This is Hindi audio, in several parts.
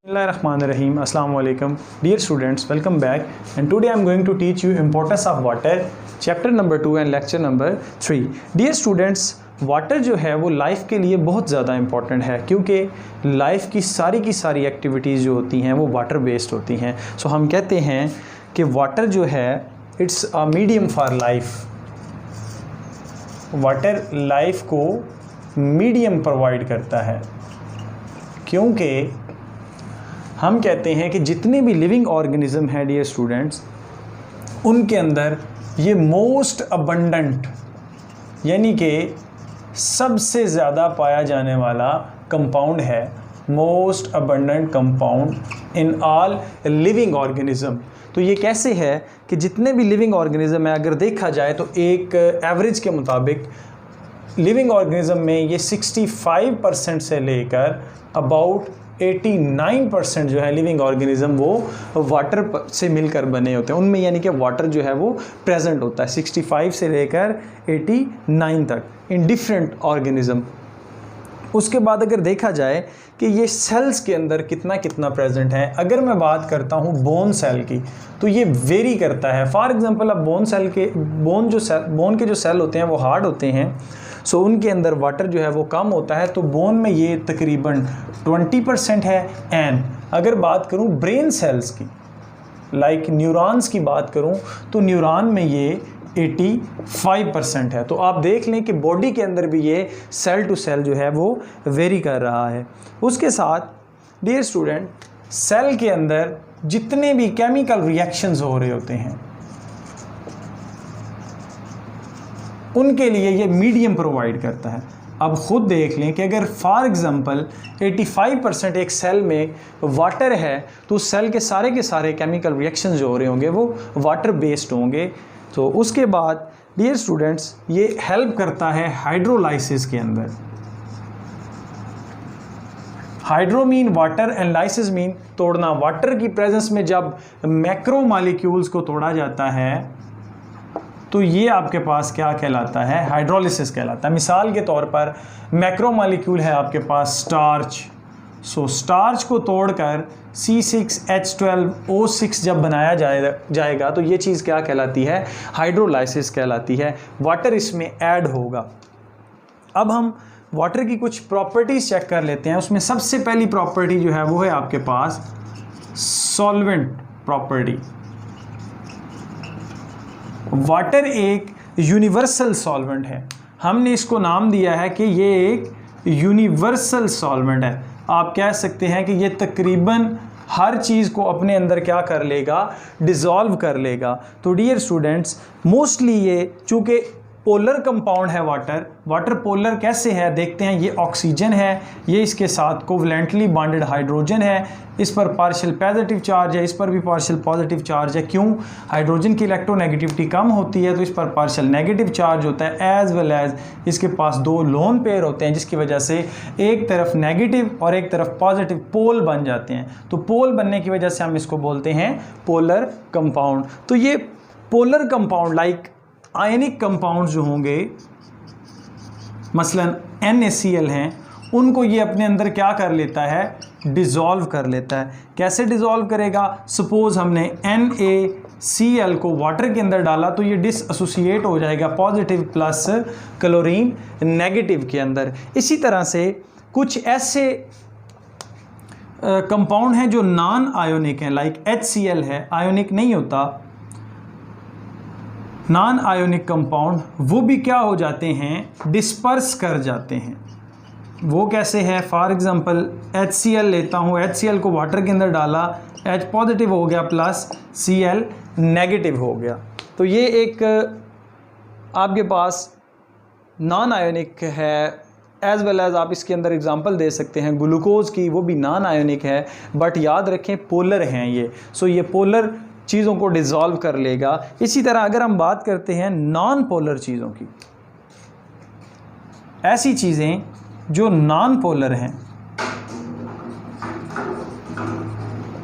Bismillahirrahmanirrahim. Assalamu alaikum. Dear students, welcome back. And today I am going to teach you importance of water, chapter number 2 and lecture number 3. Dear students, water जो है वो लाइफ के लिए बहुत ज़्यादा इम्पॉर्टेंट है क्योंकि लाइफ की सारी एक्टिविटीज़ जो होती हैं वो वाटर बेस्ड होती हैं. सो हम कहते हैं कि वाटर जो है it's a medium for life. Water life को मीडियम प्रोवाइड करता है क्योंकि हम कहते हैं कि जितने भी लिविंग ऑर्गेनिज्म हैं डियर स्टूडेंट्स, उनके अंदर ये मोस्ट अबंडेंट यानी कि सबसे ज़्यादा पाया जाने वाला कंपाउंड है, most abundant compound in all living organism. तो ये कैसे है कि जितने भी लिविंग ऑर्गेनिज्म है अगर देखा जाए तो एक एवरेज के मुताबिक लिविंग ऑर्गेनिज्म में ये 65% से लेकर अबाउट 89% जो है लिविंग ऑर्गेनिज्म वो वाटर से मिलकर बने होते हैं. उनमें यानी कि वाटर जो है वो प्रेजेंट होता है 65 से लेकर 89 तक इन डिफरेंट ऑर्गेनिज्म. उसके बाद अगर देखा जाए कि ये सेल्स के अंदर कितना प्रेजेंट है, अगर मैं बात करता हूँ बोन सेल की तो ये वेरी करता है. फॉर एग्जांपल अब बोन के जो सेल होते हैं वो हार्ड होते हैं, सो उनके अंदर वाटर जो है वो कम होता है, तो बोन में ये तकरीबन 20% है. एंड अगर बात करूँ ब्रेन सेल्स की, लाइक न्यूरॉन्स की बात करूँ तो न्यूरॉन में ये 85% है. तो आप देख लें कि बॉडी के अंदर भी ये सेल टू सेल जो है वो वेरी कर रहा है. उसके साथ डियर स्टूडेंट, सेल के अंदर जितने भी केमिकल रिएक्शंस हो रहे होते हैं उनके लिए ये मीडियम प्रोवाइड करता है. अब ख़ुद देख लें कि अगर फॉर एग्ज़ाम्पल 85% एक सेल में वाटर है तो उस सेल के सारे केमिकल रिएक्शंस जो हो रहे होंगे वो वाटर बेस्ड होंगे. तो उसके बाद डियर स्टूडेंट्स ये हेल्प करता है हाइड्रोलाइसिस के अंदर. Hydro mean water and lysis mean तोड़ना. वाटर की प्रेजेंस में जब मैक्रो मॉलिक्यूल्स को तोड़ा जाता है तो ये आपके पास क्या कहलाता है, हाइड्रोलिसिस कहलाता है. मिसाल के तौर पर मैक्रो मॉलिक्यूल है आपके पास स्टार्च. सो स्टार्च को तोड़कर C6H12O6 जब बनाया जाएगा तो ये चीज़ क्या कहलाती है, हाइड्रोलाइसिस कहलाती है. वाटर इसमें ऐड होगा. अब हम वाटर की कुछ प्रॉपर्टीज़ चेक कर लेते हैं. उसमें सबसे पहली प्रॉपर्टी जो है वो है आपके पास सॉल्वेंट प्रॉपर्टी. वाटर एक यूनिवर्सल सॉल्वेंट है. हमने इसको नाम दिया है कि ये एक यूनिवर्सल सॉल्वेंट है. आप कह सकते हैं कि ये तकरीबन हर चीज़ को अपने अंदर क्या कर लेगा, डिज़ोल्व कर लेगा. तो डियर स्टूडेंट्स, मोस्टली ये चूँकि पोलर कंपाउंड है वाटर पोलर कैसे है देखते हैं. ये ऑक्सीजन है, ये इसके साथ कोवलेंटली बॉन्डेड हाइड्रोजन है, इस पर पार्शियल पॉजिटिव चार्ज है, इस पर भी पार्शियल पॉजिटिव चार्ज है. क्यों, हाइड्रोजन की इलेक्ट्रोनेगेटिविटी कम होती है तो इस पर पार्शियल नेगेटिव चार्ज होता है. एज वेल एज इसके पास दो लोन पेयर होते हैं जिसकी वजह से एक तरफ नेगेटिव और एक तरफ पॉजिटिव पोल बन जाते हैं. तो पोल बनने की वजह से हम इसको बोलते हैं पोलर कंपाउंड. तो ये polar compound like ionic compound जो होंगे मसलन NaCl हैं, उनको ये अपने अंदर क्या कर लेता है, डिज़ोल्व कर लेता है. कैसे डिज़ोल्व करेगा, सपोज़ हमने NaCl को वाटर के अंदर डाला तो ये डिसएसोसिएट हो जाएगा पॉजिटिव प्लस क्लोरीन नेगेटिव के अंदर. इसी तरह से कुछ ऐसे कंपाउंड हैं जो नॉन आयोनिक हैं, लाइक HCl है, आयोनिक नहीं होता. नॉन आयोनिक कंपाउंड वो भी क्या हो जाते हैं, डिस्पर्स कर जाते हैं. वो कैसे है, फॉर एग्जांपल HCl लेता हूँ, HCl को वाटर के अंदर डाला, H पॉजिटिव हो गया प्लस Cl नेगेटिव हो गया. तो ये एक आपके पास नॉन आयोनिक है. एज वेल एज आप इसके अंदर एग्जांपल दे सकते हैं ग्लूकोज की, वो भी नॉन आयोनिक है बट याद रखें पोलर हैं ये. सो ये पोलर चीज़ों को डिज़ोल्व कर लेगा. इसी तरह अगर हम बात करते हैं नॉन पोलर चीज़ों की, ऐसी चीज़ें जो नॉन पोलर हैं,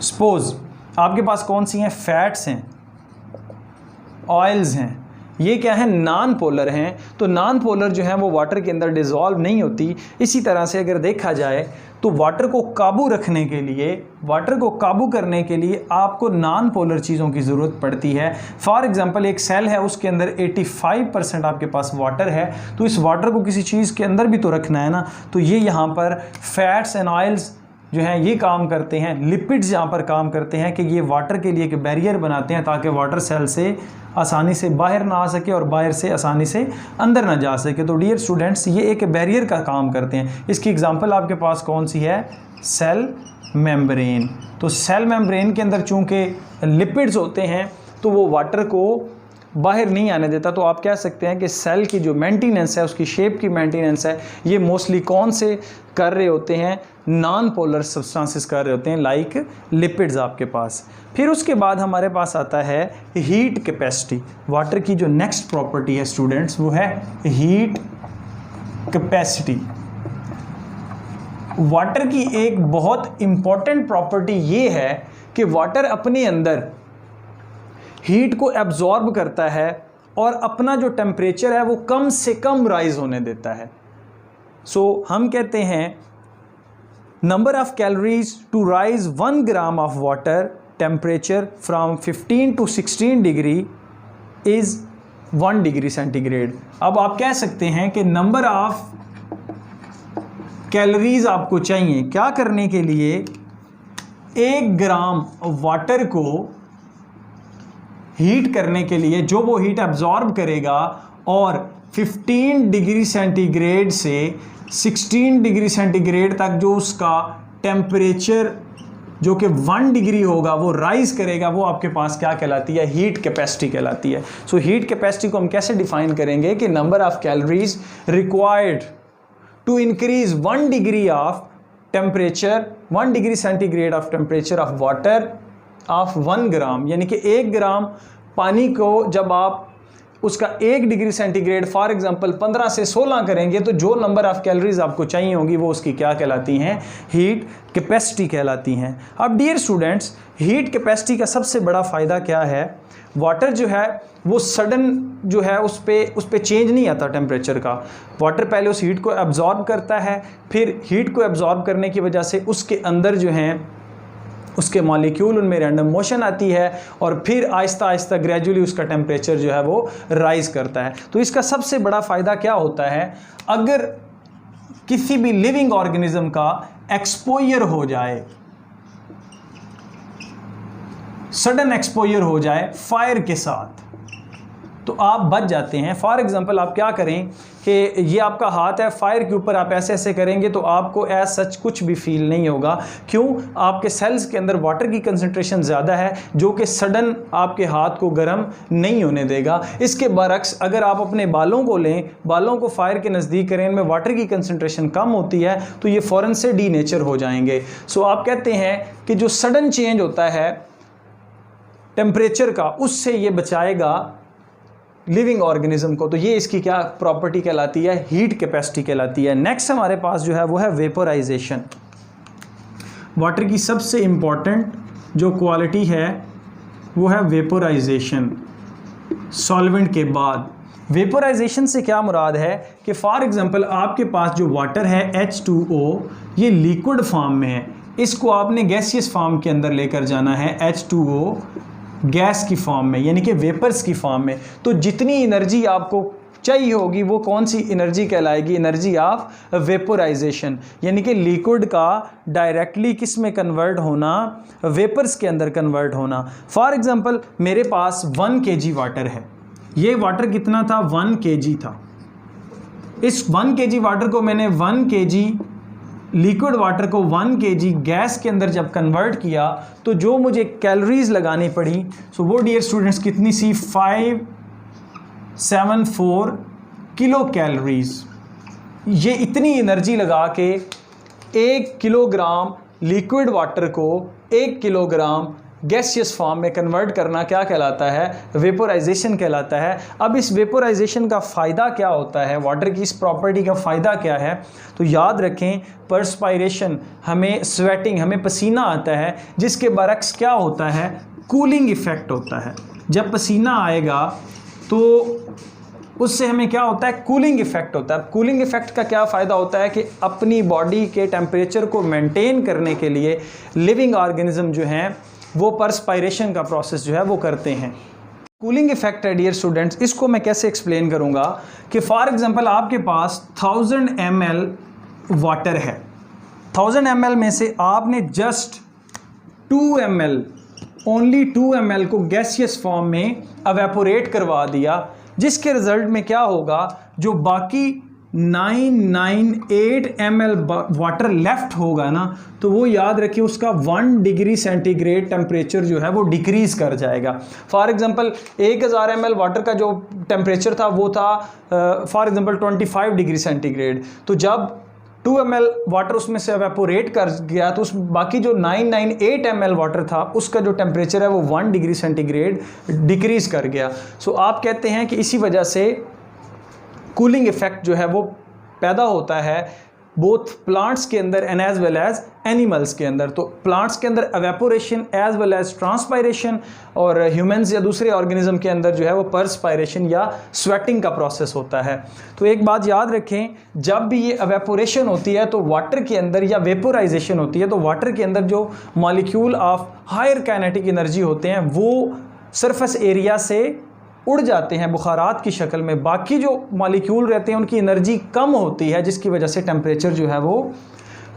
सपोज आपके पास कौन सी हैं, फैट्स हैं, ऑयल्स हैं, ये क्या है, नॉन पोलर हैं। तो नॉन पोलर जो है वो वाटर के अंदर डिज़ोल्व नहीं होती। इसी तरह से अगर देखा जाए तो वाटर को काबू रखने के लिए, वाटर को काबू करने के लिए आपको नॉन पोलर चीज़ों की ज़रूरत पड़ती है। फॉर एग्जांपल एक सेल है, उसके अंदर 85% आपके पास वाटर है, तो इस वाटर को किसी चीज़ के अंदर भी तो रखना है ना। तो ये यहाँ पर फैट्स एंड ऑयल्स जो हैं ये काम करते हैं, लिपिड्स यहाँ पर काम करते हैं कि ये वाटर के लिए एक बैरियर बनाते हैं ताकि वाटर सेल से आसानी से बाहर ना आ सके और बाहर से आसानी से अंदर ना जा सके। तो डियर स्टूडेंट्स, ये एक बैरियर का काम करते हैं। इसकी एग्जांपल आपके पास कौन सी है, सेल मेम्ब्रेन। तो सेल मेम्ब्रेन के अंदर चूँकि लिपिड्स होते हैं तो वो वाटर को बाहर नहीं आने देता। तो आप कह सकते हैं कि सेल की जो मेंटेनेंस है, उसकी शेप की मेंटेनेंस है, ये मोस्टली कौन से कर रहे होते हैं, नॉन पोलर सब्सटेंसेस कर रहे होते हैं, लाइक लिपिड्स आपके पास। फिर उसके बाद हमारे पास आता है हीट कैपेसिटी। वाटर की जो नेक्स्ट प्रॉपर्टी है स्टूडेंट्स वो है हीट कैपेसिटी। वाटर की एक बहुत इंपॉर्टेंट प्रॉपर्टी ये है कि वाटर अपने अंदर हीट को एब्जॉर्ब करता है और अपना जो टेम्परेचर है वो कम से कम राइज होने देता है। सो हम कहते हैं number of calories to raise 1 gram of water temperature from 15 to 16 degree is 1 degree centigrade. अब आप कह सकते हैं कि नंबर ऑफ कैलोरीज आपको चाहिए क्या करने के लिए, 1 ग्राम वाटर को हीट करने के लिए, जो वो हीट एब्जॉर्ब करेगा और 15 डिग्री सेंटीग्रेड से 16 डिग्री सेंटीग्रेड तक जो उसका टेम्परेचर जो कि 1 डिग्री होगा वो राइज करेगा, वो आपके पास क्या कहलाती है, हीट कैपेसिटी कहलाती है। सो हीट कैपेसिटी को हम कैसे डिफाइन करेंगे कि number of calories required to increase 1 degree of temperature, 1 degree centigrade of temperature of water of 1 gram, यानी कि 1 ग्राम पानी को जब आप उसका 1 डिग्री सेंटीग्रेड फॉर एग्जांपल 15 से 16 करेंगे तो जो नंबर ऑफ कैलोरीज आपको चाहिए होंगी वो उसकी क्या कहलाती हैं, हीट कैपेसिटी कहलाती हैं। अब डियर स्टूडेंट्स, हीट कैपेसिटी का सबसे बड़ा फ़ायदा क्या है, वाटर जो है वो सडन जो है उस पर चेंज नहीं आता टेम्परेचर का। वाटर पहले उस हीट को एब्जॉर्ब करता है, फिर हीट को एब्जॉर्ब करने की वजह से उसके अंदर जो हैं उसके मॉलिक्यूल, उनमें रैंडम मोशन आती है और फिर आहिस्ता आहिस्ता ग्रेजुअली उसका टेम्परेचर जो है वो राइज करता है। तो इसका सबसे बड़ा फ़ायदा क्या होता है, अगर किसी भी लिविंग ऑर्गेनिज्म का एक्सपोजर हो जाए, सडन एक्सपोजर हो जाए फायर के साथ, तो आप बच जाते हैं। फॉर एग्जांपल आप क्या करें कि ये आपका हाथ है, फायर के ऊपर आप ऐसे ऐसे करेंगे तो आपको एज सच कुछ भी फील नहीं होगा। क्यों? आपके सेल्स के अंदर वाटर की कंसंट्रेशन ज़्यादा है जो कि सडन आपके हाथ को गर्म नहीं होने देगा। इसके बरक्स अगर आप अपने बालों को लें, बालों को फायर के नज़दीक करें, इनमें वाटर की कंसंट्रेशन कम होती है तो ये फ़ौरन से डीनेचर हो जाएंगे। सो आप कहते हैं कि जो सडन चेंज होता है टेम्परेचर का, उससे ये बचाएगा लिविंग ऑर्गेनिज्म को। तो ये इसकी क्या प्रॉपर्टी कहलाती है, हीट कैपेसिटी कहलाती है। नेक्स्ट हमारे पास जो है वो है वेपोराइजेशन। वाटर की सबसे इम्पॉर्टेंट जो क्वालिटी है वो है वेपोराइजेशन। सॉल्वेंट के बाद वेपोराइजेशन से क्या मुराद है कि फॉर एग्जांपल आपके पास जो वाटर है H2O, ये लिक्विड फॉर्म में है, इसको आपने गैसियस फॉर्म के अंदर लेकर जाना है, H2O गैस की फॉर्म में, यानी कि वेपर्स की फॉर्म में। तो जितनी एनर्जी आपको चाहिए होगी वो कौन सी एनर्जी कहलाएगी, एनर्जी ऑफ वेपोराइजेशन, यानी कि लिक्विड का डायरेक्टली किस में कन्वर्ट होना, वेपर्स के अंदर कन्वर्ट होना। फॉर एग्जांपल मेरे पास 1 kg वाटर है, ये वाटर कितना था, 1 kg था। इस 1 kg वाटर को मैंने 1 kg लिक्विड वाटर को 1 kg गैस के अंदर जब कन्वर्ट किया तो जो मुझे कैलोरीज लगानी पड़ी, सो वो डियर स्टूडेंट्स कितनी सी, 574 किलो कैलोरीज। ये इतनी एनर्जी लगा के 1 किलोग्राम लिक्विड वाटर को 1 किलोग्राम गैसियस फॉर्म में कन्वर्ट करना क्या कहलाता है, वेपोराइजेशन कहलाता है। अब इस वेपोराइजेशन का फ़ायदा क्या होता है, वाटर की इस प्रॉपर्टी का फ़ायदा क्या है, तो याद रखें परस्पायरेशन, हमें स्वेटिंग, हमें पसीना आता है, जिसके बरक्स क्या होता है, कूलिंग इफ़ेक्ट होता है। जब पसीना आएगा तो उससे हमें क्या होता है, कूलिंग इफेक्ट होता है। कूलिंग इफेक्ट का क्या फ़ायदा होता है कि अपनी बॉडी के टेम्परेचर को मेंटेन करने के लिए लिविंग ऑर्गेनिज्म जो हैं वो पर्सपायरेशन का प्रोसेस जो है वो करते हैं। कूलिंग इफेक्ट है डियर स्टूडेंट्स, इसको मैं कैसे एक्सप्लेन करूँगा कि फॉर एग्जांपल आपके पास 1000 ml वाटर है, 1000 ml में से आपने जस्ट 2 ml, ओनली 2 ml को गैसियस फॉर्म में एवेपोरेट करवा दिया, जिसके रिजल्ट में क्या होगा, जो बाकी 998 ml वाटर लेफ्ट होगा ना, तो वो याद रखिए उसका 1 डिग्री सेंटीग्रेड टेम्परेचर जो है वो डिक्रीज कर जाएगा। फॉर एग्जांपल 1000 ml वाटर का जो टेम्परेचर था वो था फॉर एग्जांपल 25 डिग्री सेंटीग्रेड, तो जब 2 ml वाटर उसमें से एवेपोरेट कर गया तो उस बाकी जो 998 ml वाटर था उसका जो टेम्परेचर है वो 1 डिग्री सेंटीग्रेड डिक्रीज कर गया। सो आप कहते हैं कि इसी वजह से कूलिंग इफेक्ट जो है वो पैदा होता है बोथ प्लांट्स के अंदर and as well as animals के अंदर। तो प्लांट्स के अंदर evaporation as well as transpiration, और ह्यूमंस या दूसरे ऑर्गेनिज्म के अंदर जो है वो पर्सपायरेशन या स्वेटिंग का प्रोसेस होता है। तो एक बात याद रखें, जब भी ये एवेपोरेशन होती है तो वाटर के अंदर, या वेपोराइजेशन होती है तो वाटर के अंदर जो molecule of higher kinetic energy होते हैं वो सरफेस एरिया से उड़ जाते हैं बुखारात की शक्ल में। बाकी जो मॉलिक्यूल रहते हैं उनकी एनर्जी कम होती है, जिसकी वजह से टेम्परेचर जो है वो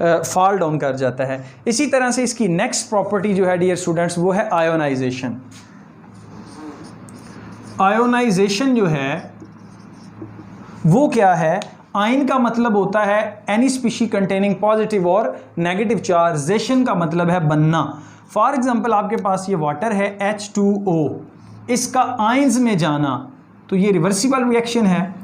फॉल डाउन कर जाता है। इसी तरह से इसकी नेक्स्ट प्रॉपर्टी जो है डियर स्टूडेंट्स वो है आयोनाइजेशन। आयोनाइजेशन जो है वो क्या है, आयन का मतलब होता है एनी स्पीशी कंटेनिंग पॉजिटिव और नेगेटिव चार्ज, जेशन का मतलब है बनना। फॉर एग्जांपल आपके पास ये वाटर है H2O, इसका आयंस में जाना तो ये रिवर्सिबल रिएक्शन है,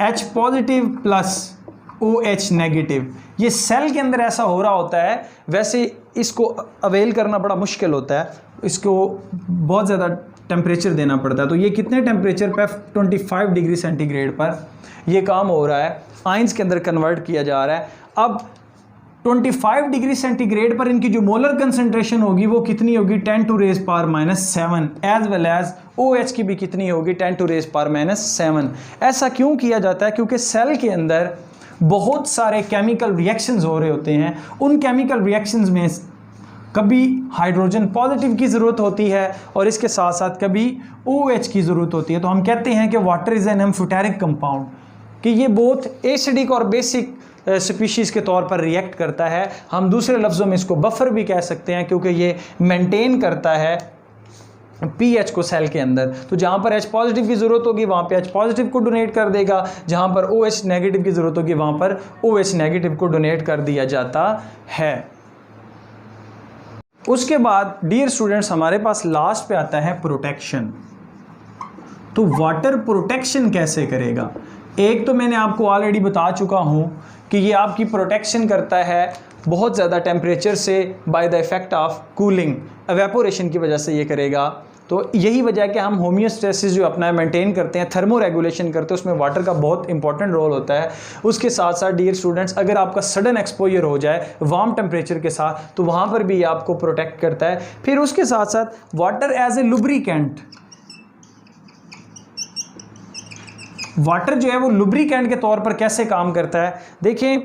H positive plus OH negative. ये सेल के अंदर ऐसा हो रहा होता है, वैसे इसको अवेल करना बड़ा मुश्किल होता है, इसको बहुत ज़्यादा टेम्परेचर देना पड़ता है। तो ये कितने टेम्परेचर पर, 25 डिग्री सेंटीग्रेड पर ये काम हो रहा है, आयंस के अंदर कन्वर्ट किया जा रहा है। अब 25 डिग्री सेंटीग्रेड पर इनकी जो मोलर कंसंट्रेशन होगी वो कितनी होगी, 10⁻⁻⁷, एज वेल एज OH की भी कितनी होगी, 10⁻⁷। ऐसा क्यों किया जाता है, क्योंकि सेल के अंदर बहुत सारे केमिकल रिएक्शंस हो रहे होते हैं। उन केमिकल रिएक्शंस में कभी हाइड्रोजन पॉजिटिव की ज़रूरत होती है और इसके साथ साथ कभी OH की ज़रूरत होती है। तो हम कहते हैं कि water is an amphoteric compound, कि ये बहुत एसिडिक और बेसिक स्पीशीज़ के तौर पर रिएक्ट करता है। हम दूसरे लफ्ज़ों में इसको बफर भी कह सकते हैं, क्योंकि ये मेंटेन करता है pH को सेल के अंदर। तो जहाँ पर H पॉजिटिव की ज़रूरत होगी वहाँ पे H पॉजिटिव को डोनेट कर देगा, जहाँ पर OH नेगेटिव की ज़रूरत होगी वहाँ पर OH नेगेटिव को डोनेट कर दिया जाता है। उसके बाद डियर स्टूडेंट्स हमारे पास लास्ट पे आता है प्रोटेक्शन। तो वाटर प्रोटेक्शन कैसे करेगा, एक तो मैंने आपको ऑलरेडी बता चुका हूँ कि ये आपकी प्रोटेक्शन करता है बहुत ज़्यादा टेम्परेचर से by the effect of cooling, evaporation की वजह से ये करेगा। तो यही वजह है कि हम होम्योस्टेसिस जो अपना मेंटेन करते हैं, थर्मो रेगुलेशन करते हैं, उसमें वाटर का बहुत इंपॉर्टेंट रोल होता है। उसके साथ साथ डियर स्टूडेंट्स अगर आपका सडन एक्सपोजर हो जाए वार्म टेम्परेचर के साथ तो वहाँ पर भी आपको प्रोटेक्ट करता है। फिर उसके साथ साथ water as a lubricant, water जो है वो लुब्रिकेंट के तौर पर कैसे काम करता है, देखें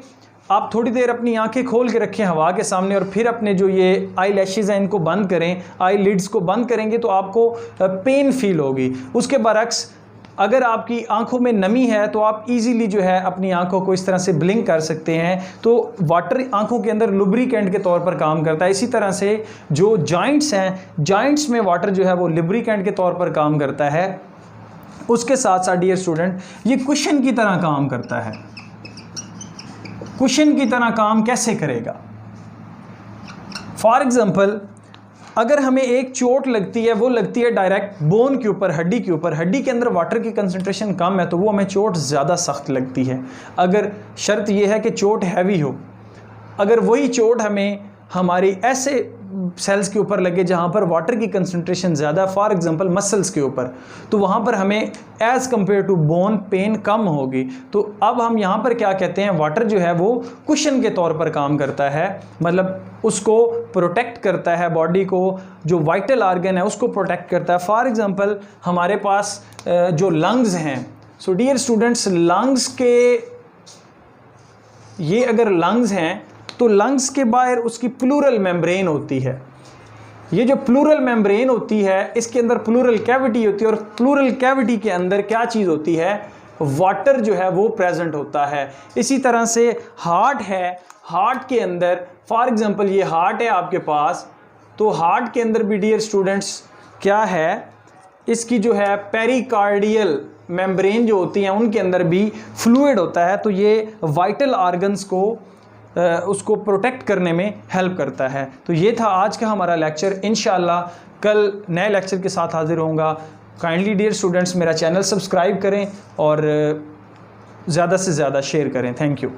आप थोड़ी देर अपनी आंखें खोल के रखें हवा के सामने और फिर अपने जो ये आई लैशेज़ हैं इनको बंद करें, आई लिड्स को बंद करेंगे तो आपको पेन फील होगी। उसके बरक्स अगर आपकी आंखों में नमी है तो आप इजीली जो है अपनी आंखों को इस तरह से ब्लिंक कर सकते हैं। तो वाटर आंखों के अंदर लुब्रिकेंट के तौर पर काम करता है। इसी तरह से जो जॉइंट्स हैं, जॉइंट्स में वाटर जो है वो लुब्रिकेंट के तौर पर काम करता है। उसके साथ साथ डियर स्टूडेंट ये कुशन की तरह काम करता है। कुशन की तरह काम कैसे करेगा, फॉर एग्जांपल अगर हमें एक चोट लगती है, वो लगती है डायरेक्ट बोन के ऊपर, हड्डी के ऊपर, हड्डी के अंदर वाटर की कंसंट्रेशन कम है तो वो हमें चोट ज़्यादा सख्त लगती है। अगर शर्त यह है कि चोट हैवी हो, अगर वही चोट हमें हमारी ऐसे सेल्स के ऊपर लगे जहाँ पर वाटर की कंसंट्रेशन ज़्यादा, फॉर एग्जांपल मसल्स के ऊपर, तो वहाँ पर हमें as compared to bone pain कम होगी। तो अब हम यहाँ पर क्या कहते हैं, वाटर जो है वो कुशन के तौर पर काम करता है, मतलब उसको प्रोटेक्ट करता है, बॉडी को, जो वाइटल आर्गन है उसको प्रोटेक्ट करता है। फॉर एग्जांपल हमारे पास जो लंग्स हैं, सो डियर स्टूडेंट्स, लंग्स के, ये अगर लंग्स हैं तो लंग्स के बाहर उसकी प्लूरल मेम्ब्रेन होती है। ये जो प्लूरल मेम्ब्रेन होती है, इसके अंदर प्लूरल कैविटी होती है, और प्लूरल कैविटी के अंदर क्या चीज़ होती है, वाटर जो है वो प्रेजेंट होता है। इसी तरह से हार्ट है, हार्ट के अंदर फॉर एग्जांपल ये हार्ट है आपके पास, तो हार्ट के अंदर भी डियर स्टूडेंट्स क्या है, इसकी जो है पेरिकार्डियल मेम्ब्रेन जो होती हैं उनके अंदर भी फ्लूइड होता है। तो ये वाइटल ऑर्गन्स को उसको प्रोटेक्ट करने में हेल्प करता है। तो ये था आज का हमारा लेक्चर। इंशाअल्लाह कल नए लेक्चर के साथ हाजिर होऊंगा। काइंडली डियर स्टूडेंट्स मेरा चैनल सब्सक्राइब करें और ज़्यादा से ज़्यादा शेयर करें। Thank you.